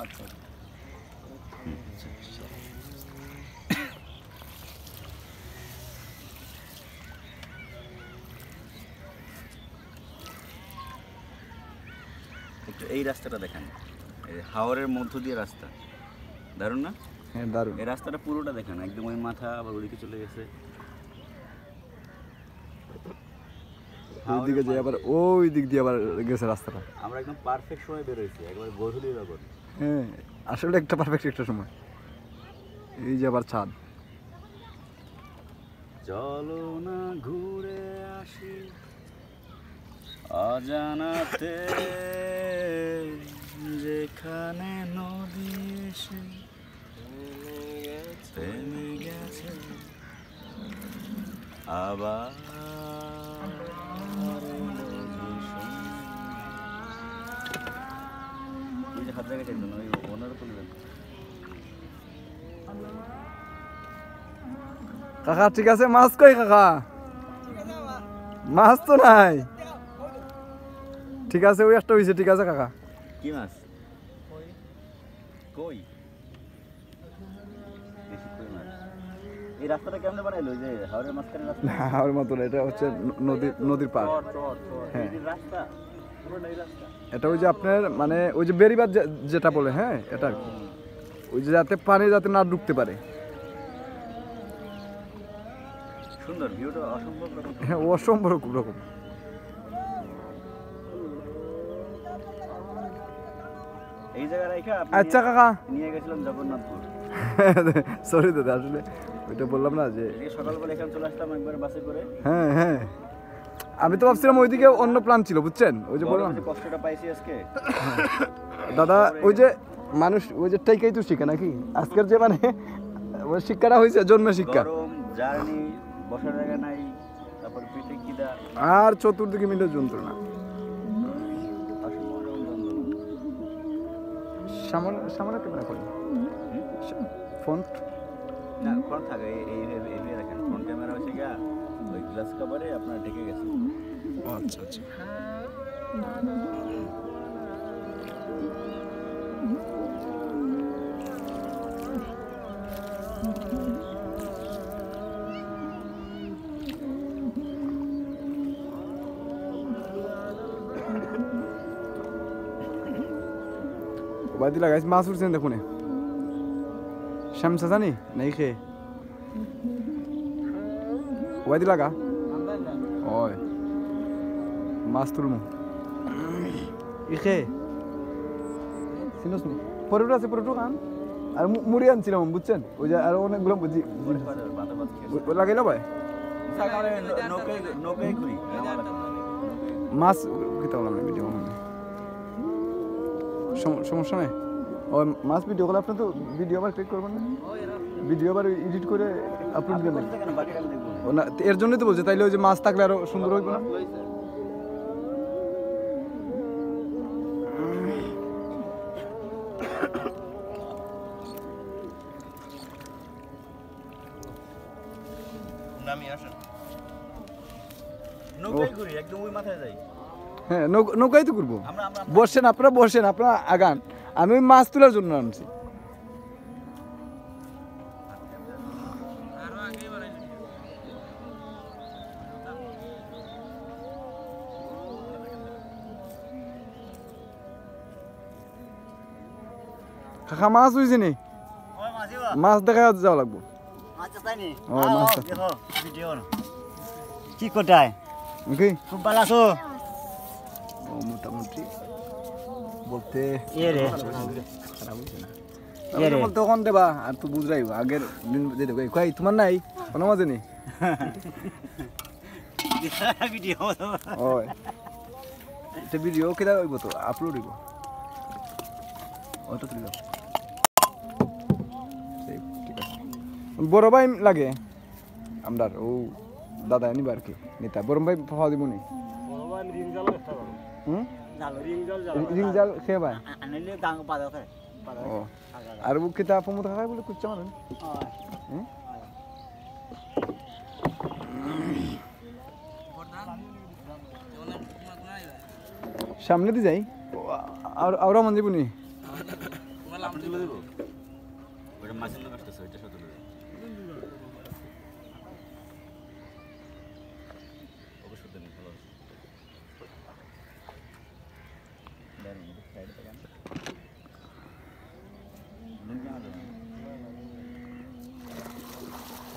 আচ্ছা একটু এই রাস্তাটা দেখেন, এই হাওরের মধ্য দিয়ে রাস্তা, দারুণ না? হ্যাঁ দারুণ। এই রাস্তাটা পুরোটা দেখেন, একদম ওই মাথা আবার ওদিকে চলে গেছে, ওইদিকে যে আবার ওই দিক দিয়ে আবার গেছে রাস্তাটা। আমরা একদম পারফেক্ট সময় বের হয়েছি, একবার গধূলির বাবদ। হ্যাঁ আসলে একটা পারফেক্ট একটা সময়। এই যে আবার ছাদ। চলো না ঘুরে আসি অজানাতে, যেখানে নদী এসে থেমে গেছে আবার এই যে হাত জায়গাটা একদম ওই ওনার করলেন। কাকা ঠিক আছে, মাছ কই কাকা? মাছ তো নাই। ঠিক আছে ওই একটা হয়েছে, ঠিক আছে কাকা। কি মাছ? কই? দেশি কই মাছ। এই রাস্তাটা কেমনে বানাইলো? ওই যে হাওরের মাঝখানে রাস্তা? না আর মতো না, এটা হচ্ছে নদীর পার। হ্যাঁ এই রাস্তা পুরোটাই রাস্তা। এটা ওই যে আপনার মানে ওই যে বেরিবাদ যেটা বলে, হ্যাঁ এটা আর কি। ওই যে যাতে পানি যাতে না ঢুকতে পারে। সুন্দর ভিউটা, অসম্ভব রকম। হ্যাঁ অসম্ভব রকম। এই জায়গা রাইখা আচ্ছা কাকা নিয়ে গেছিলাম জগন্নাথপুর। সরি দাদা, আসলে ওইটা বললাম না যে সকালবেলা এখানে চলে আসতাম একবার বাসে করে। হ্যাঁ হ্যাঁ, আমি তো ভাবছিলাম ওইদিকে অন্য প্ল্যান ছিল, বুঝছেন? ওই যে বললাম কষ্টটা পাইছি আজকে দাদা, ওই যে মানুষ ওই যে টাইকাই তো শিখে নাকি আজকের যে মানে ওই শিক্ষাটা হয়েছে জন্মে শিক্ষা। গরম, জার্নি, বসার জায়গা নাই, তারপর পেটে খিদা আর চতুর্দিকে মিলে যন্ত্রণা। সামনে ক্যামেরা করি ফ্রন্ট না, ফ্রন্ট থাকে এই দেখেন, ফ্রন্ট ক্যামেরা হচ্ছে গিয়া ওই গ্লাস কভারে আপনার ঢেকে গেছে। আচ্ছা আচ্ছা। বাদি লাগাইছ মাছ উঠছেন দেখুন, শ্যামসা জানি নাই খেয়ে ওয়াদি লাগা ওই মাছ তুলমু ইখে সিনোস নি পরোটা আছে, পরোটা খান। আর মুড়ি আনছিলাম বুঝছেন, ওই যে আর অনেকগুলো বুঝি লাগাইলো ভাই মাছ খেতে বললাম না ভিডিও বানানো সমস্যা নেই। ওই মাছ ভিডিও করলে আপনি তো ভিডিও আবার ক্লিক করবেন না, ভিডিও আবার এডিট করে আপলোড দেবেন না, এর জন্যই তো বলছে। তাইলে ওই যে মাছ থাকলে আরো সুন্দর হইব না? হ্যাঁ নৌকাই তো করবো। বসেন আপনারা, বসেন আপনারা আগান, আমি ওই মাছ তোলার জন্য আনছি। কাকা মাছ হয়েছে নি? মাছ দেখা যাওয়া লাগবো। কি কোটায় ওকে খুব ভালো আছো? মোটামুটি বলতে বলতে ওখান দেবা আর তো বুঝরাই আগের দিন যেতে কই তোমার নাই কোনো মাঝে নেই। ওই এটা ভিডিও কেদা হইব তো আপলোড হইব, ওটা তুলি দাও। ঠিক আছে, বড় ভাই লাগে আমরা ও দাদা নিবা আর কি নিতা বড় ভাই পাওয়া দিব নি? রিং জাল খেয়ে ভাই ও আর ও কিতা প্রমোদ খাই বলে কুচ্চা মারেন। সামনে দিয়ে যাই আর মন যাবনি আপনি তুলে দেবো ওটা মাছের লোক আসতেছে ওইটা সব তুলে দেবো